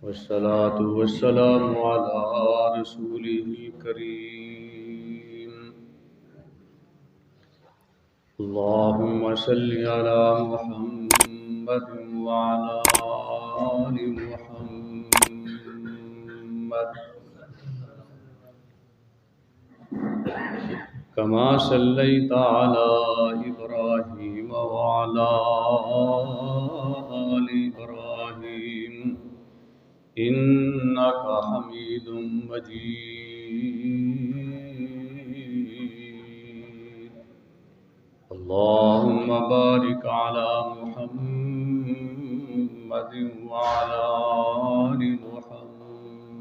والصلاة والسلام على رسوله الكريم. اللهم صل على محمد وعلى آل محمد كما صليت على إبراهيم وعلى آل إبراهيم إنك حميد مجيد. اللهم بارك على محمد وعلى آل محمد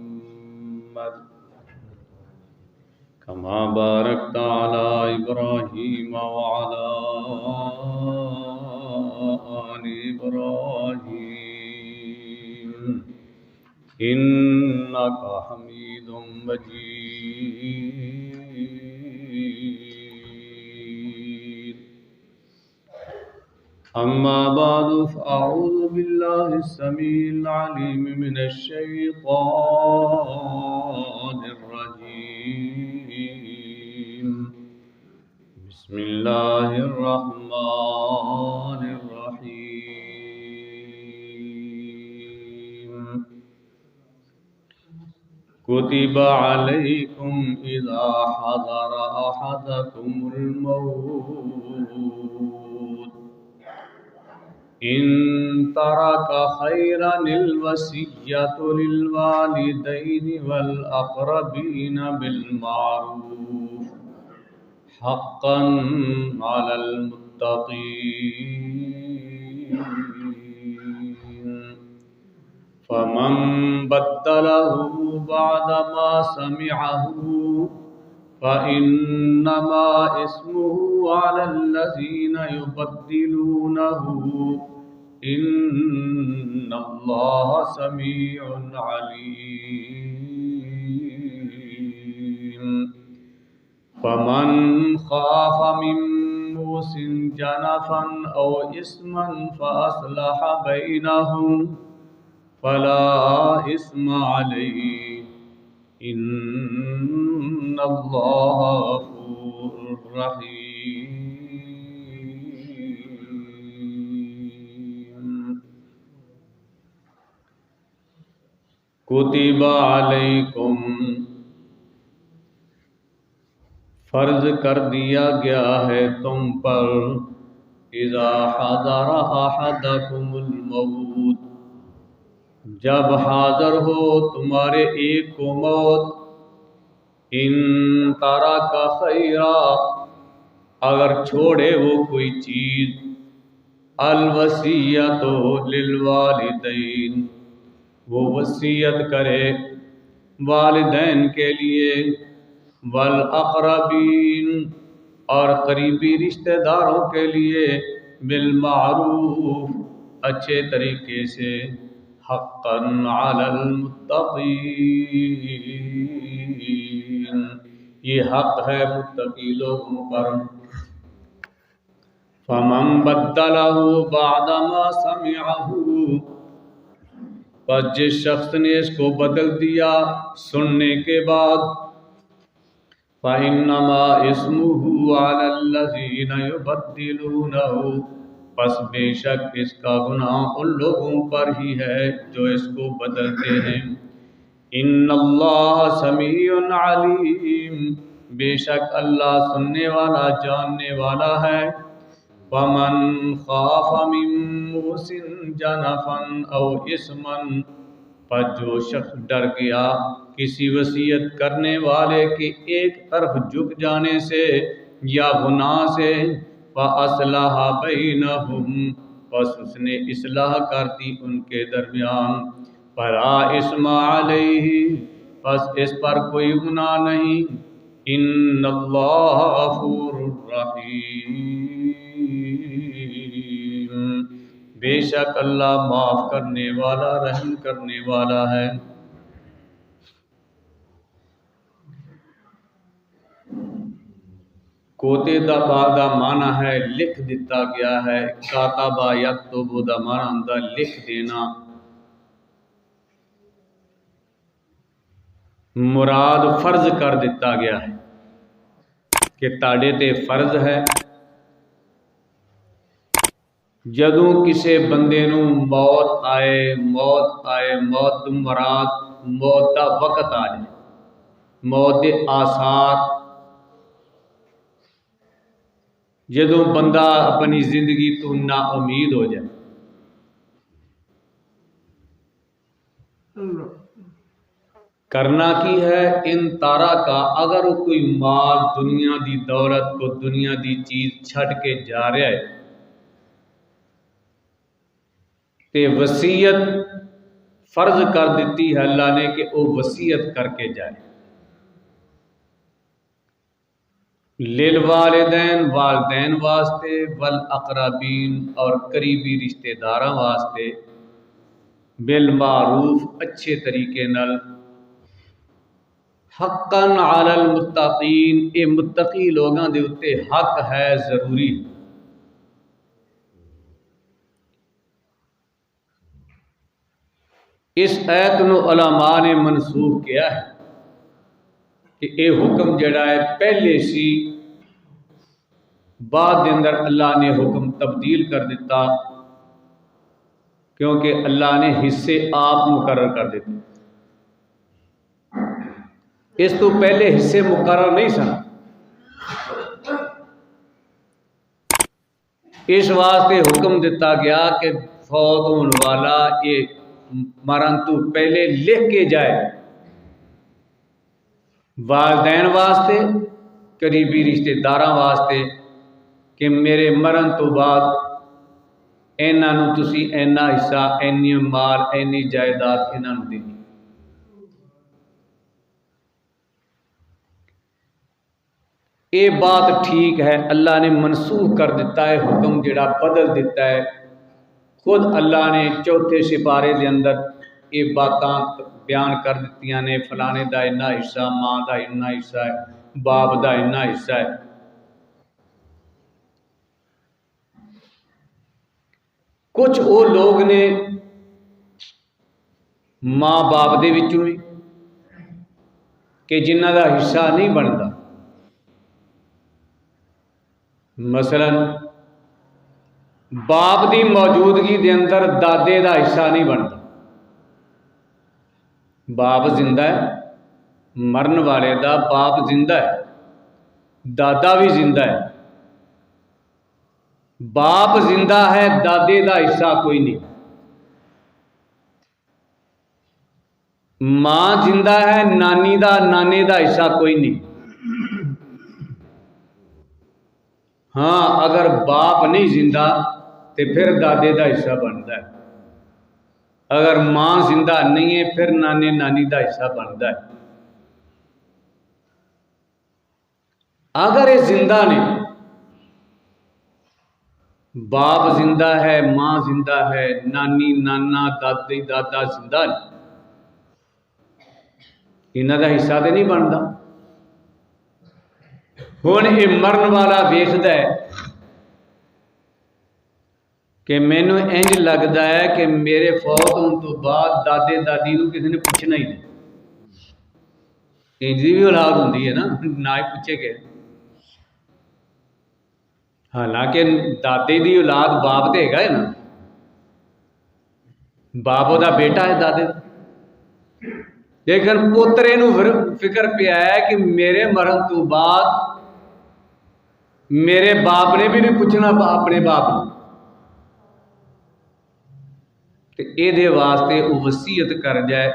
كما باركت على إبراهيم وعلى آل إبراهيم إنك حميد مجيد. أما بعد فأعوذ بالله السميع العليم من الشيطان الرجيم. بسم الله الرحمن الرحيم. كتب عليكم إذا حضر أحدكم الموت إن ترك خيرا الوصية للوالدين والأقربين بالمعروف حقا على المتقين. فمن بدله بعدما سمعه فإنما إثمه على الذين يبدلونه إن الله سميع عليم. فمن خاف من موص جنفا أو إثما فأصلح بينهم فلا إثم عليه إن الله غفور رحيم. كتب عليكم فرض کر دیا گیا ہے تم پر اذا حضر احدکم الموت جب حاضر ہو تمہارے ایک کو موت ان ترک خیرا اگر چھوڑے وہ کوئی چیز الوصیت للوالدین وہ وصیت کرے والدین کے لیے والاقربین اور قریبی رشتہ داروں کے لیے بالمعروف اچھے طریقے سے حقا علی المتقین یہ حق ہے متقی لوگوں پر. فمن بدلہ بعدما سمعہ پس جس شخص نے اس کو بدل دیا سننے کے بعد فإنما اسمه على الذين يبدلونه پس بے شک اس کا گناہ ان لوگوں پر ہی ہے جو اس کو بدلتے ہیں. ان اللہ سمیع علیم بے شک اللہ سننے والا جاننے والا ہے. فمن خاف من موص جنفا او اثما پس جو شخص ڈر گیا کسی وصیت کرنے والے کے ایک طرف جھک جانے سے یا گناہ سے فَأَصْلَحَ بَيْنَهُمْ پس اس نے اصلاح کر دی ان کے درمیان فَلَا إِثْمَ عَلَيْهِ پس اس پر کوئی گناہ نہیں. إِنَّ اللَّهَ غَفُورٌ رَحِيمٌ بے شک اللہ معاف کرنے والا رحم کرنے والا ہے. کوتیدہ دا معنی ہے لکھ دیتا گیا ہے. کاتبہ یکتب دا معنی ہوندا لکھ دینا. مراد فرض کر دیتا گیا ہے کہ تاڑے تے فرض ہے جدوں کسے بندے نو موت آئے موت تو مراد موت دا وقت آ جائے، موت دے آثار، جدوں بندہ اپنی زندگی تو نا امید ہو جائے۔ کرنا کی ہے ان تارا کا، اگر کوئی مال دنیا دی دولت کو دنیا دی چیز چھڈ کے جا رہا ہے تے وصیت فرض کر دیتی ہے اللہ نے کہ وہ وصیت کر کے جائے۔ للوالدین والدین واسطے، والاقربین اور قریبی رشتہ داراں واسطے، بالمعروف اچھے طریقے نال، حقاً علی المتقین اے متقی لوگاں دے اتے حق ہے، ضروری۔ اس ایت نو علماء نے منسوخ کیا ہے کہ اے حکم جڑا ہے پہلے سی، بعد دے اندر اللہ نے حکم تبدیل کر دیتا کیونکہ اللہ نے حصے آپ مقرر کر دیتے، اس تو پہلے حصے مقرر نہیں سن۔ اس واسطے حکم دیتا گیا کہ فوت ہونے والا یہ مرن تو پہلے لکھ کے جائے، والدین واسطے، قریبی رشتہ داراں واسطے، کہ میرے مرن تو بعد اینا نو تسی اینا حصہ، اینی مال، اینی جائیداد اینا نو دینی۔ یہ بات ٹھیک ہے، اللہ نے منسوخ کر دیتا ہے، حکم جڑا بدل دیتا ہے۔ خود اللہ نے چوتھے سپارے دے اندر یہ باتاں بیان کر دیتیاں نے، فلانے دا اتنا حصہ، ماں دا اتنا حصہ ہے، باپ دا اتنا حصہ ہے۔ کچھ وہ لوگ نے ماں باپ دے وچوں بھی کہ جنہ دا حصہ نہیں بنتا، مثلا باپ دی موجودگی دے اندر دادے دا حصہ نہیں بنتا۔ باپ زندہ ہے، مرن والے دا باپ زندہ ہے، دادا بھی زندہ ہے، باپ زندہ ہے، دادے دا حصہ کوئی نہیں، ماں زندہ ہے، نانی دا نانے دا حصہ کوئی نہیں۔ ہاں اگر باپ نہیں زندہ تو پھر دادے دا حصہ بنتا ہے، اگر ماں زندہ نہیں ہے پھر نانے نانی دا حصہ بنتا ہے۔ اگر یہ زندہ نے، باپ زندہ ہے، ماں زندہ ہے، نانی نانا دادی دادا زندہ نے، انہاں دا حصہ تو نہیں بنتا۔ ہن یہ مرن والا ویکھدا ہے کہ مینوں انج لگتا ہے کہ میرے فوت ہونے تو بعد دادے دادی نو کسی نے پوچھنا ہی نہیں، انج دی بھی اولاد ہوندی ہے نا، نہ ہی پوچھے گئے، حالانکہ دادے دی اولاد باپ تے ہے نا، باپ دا بیٹا ہے دادے دا، لیکن پوترے نو فکر پیا ہے کہ میرے مرن تو بعد میرے باپ نے بھی نہیں پوچھنا اپنے باپ نے، تو یہ واسطے وہ وصیت کر جائے،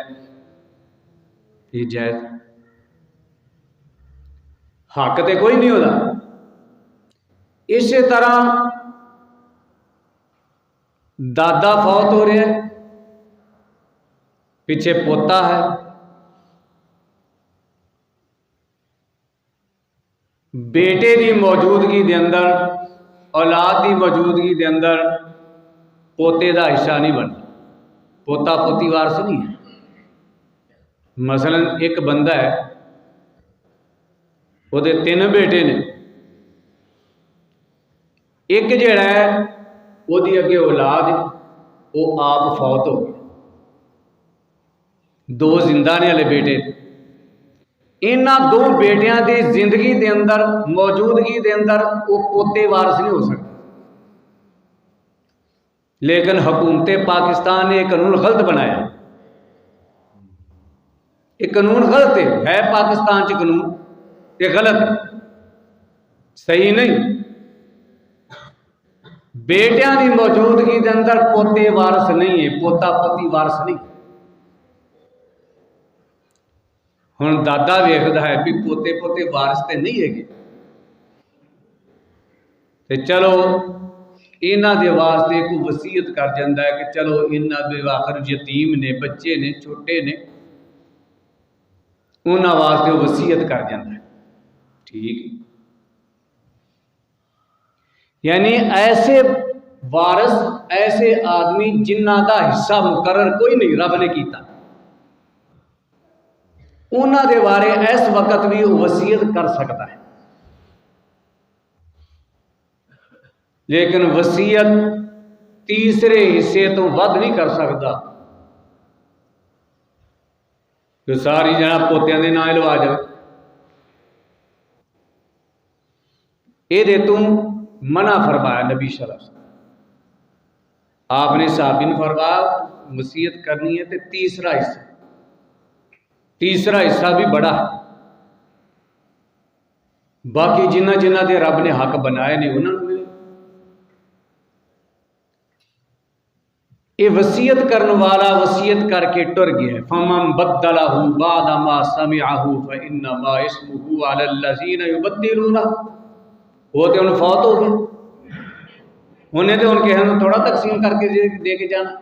یہ جائز حق تے کوئی نہیں ہوتا۔ اسی طرح دادا فوت ہو رہا ہے، پیچھے پوتا ہے، بیٹے دی موجودگی دے اندر، اولاد دی موجودگی دے اندر پوتے دا حصہ نہیں بنتا، پوتا پوتی وارث نہیں ہے۔ مثلا ایک بندہ ہے، وہ دے 3 بیٹے نے، ایک جڑا ہے وہ دی اگے اولاد ہے، وہ آپ فوت ہو گئے، 2 زندہ نے والے بیٹے، انہاں دو بیٹیاں دی زندگی دے اندر موجودگی دے اندر وہ پوتے وارث نہیں ہو سکتے، لیکن حکومت پاکستان نے یہ قانون غلط بنایا. یہ قانون غلط ہے پاکستان چ قانون یہ غلط ہے، صحیح نہیں. بیٹیاں دی موجودگی دے اندر پوتے وارث نہیں ہے، پوتا پوتی وارث نہیں. ہن دادا ویکھدا ہے بھی پوتے پوتے وارث تے نہیں ہے گے، تے چلو انہاں دے واسطے کوئی وصیت کر جاندا ہے کہ چلو انہاں دے آخر یتیم نے، بچے نے، چھوٹے نے، انہاں واسطے وصیت کر جاندا ہے. ٹھیک، یعنی ایسے وارث، ایسے آدمی جنہاں دا حصہ مقرر کوئی نہیں رب نے کیتا، انہاں دے بارے اس وقت بھی وصیت کر سکتا ہے، لیکن وصیت تیسرے حصے تو ود نہیں کر سکتا کہ ساری جناب پوتیاں دے نام لوا جائے. یہ تو منع فرمایا نبی صلی اللہ علیہ وسلم. آپ نے صحابی نے فرمایا وصیت کرنی ہے تو تیسرا حصہ بھی بڑا ہے، باقی جنہ جنہ دے رب نے حق بنائے نے انہوں نے. یہ وصیت کرنے والا وصیت کر کے ٹر گیا ہے. فَمَن بَدَّلَهُ بَعْدَ مَا سَمِعَهُ فَإِنَّمَا اسْمُهُ عَلَى الَّذِينَ يُبَدِّلُونَهُ. وہ تو ان فوت ہو گئے، انہیں تو ان کے ہم تھوڑا تقسیم کر کے دے کے جانا.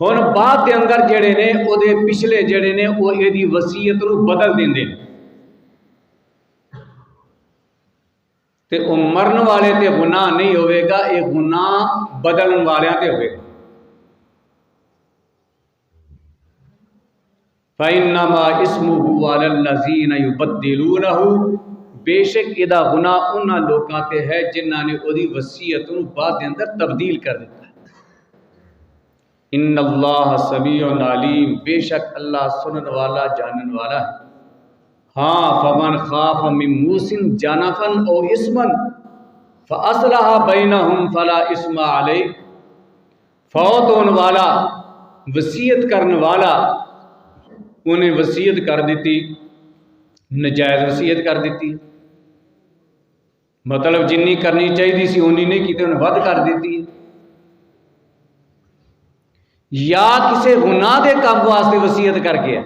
ہن بعد دے اندر جڑے نے او دے پچھلے جڑے نے وہ یہ وصیت نو بدل دیندے نے، تے او مرن والے تے گناہ نہیں ہوئے گا، یہ گناہ بدلن والیاں تے ہوئے گا. فَإِنَّمَا اسْمُهُ عَلَى الَّذِينَ يُبَدِّلُونَهُ. بے شک ادا گناہ انہاں لوکاں تے ہے جنہاں نے اودی وصیت نو بعد دے اندر تبدیل کر دیتا ہے. ان اللہ سمیع علیم، بے شک اللہ سنن والا جانن والا ہے. ہاں فمن خاف من موص جنفا او اثما فاصلح بینہم فلا اثم علیہ. فوت ہونے والا وصیت کرنے والا انہیں وصیت کر دیتی، نجائز وصیت کر دیتی، مطلب جنی کرنی چاہیے سی انہی نہیں کی، انہیں ود کر دیتی. یا کسی گناہ دے کام واسطے وصیت کر کے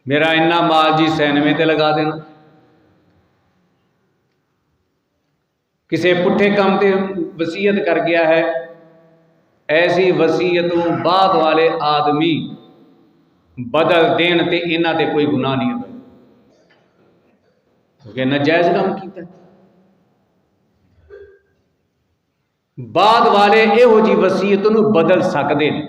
میرا اتنا مال جی سینوے تے لگا دینا، کسی پٹھے کام تے وصیت کر گیا ہے، ایسی وصیتوں بعد والے آدمی بدل دین تے انہاں تے کوئی گناہ نہیں ہوتا کیونکہ ناجائز کام کیتا ہے. بعد والے یہو جی وصیت نو بدل سکتے ہیں.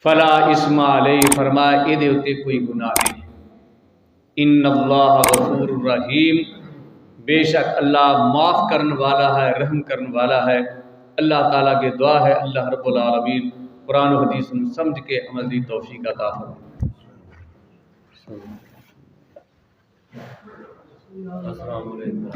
فلا اسم علیہ، فرمایا یہ دے اتے کوئی گناہ نہیں. ان اللہ غفور الرحیم، بے شک اللہ معاف کرنے والا ہے، رحم کرنے والا ہے. اللہ تعالیٰ کے دعا ہے اللہ رب العالمین قرآن و حدیث سمجھ کے عمل دی توفیق عطا فرمائے. السلام علیکم.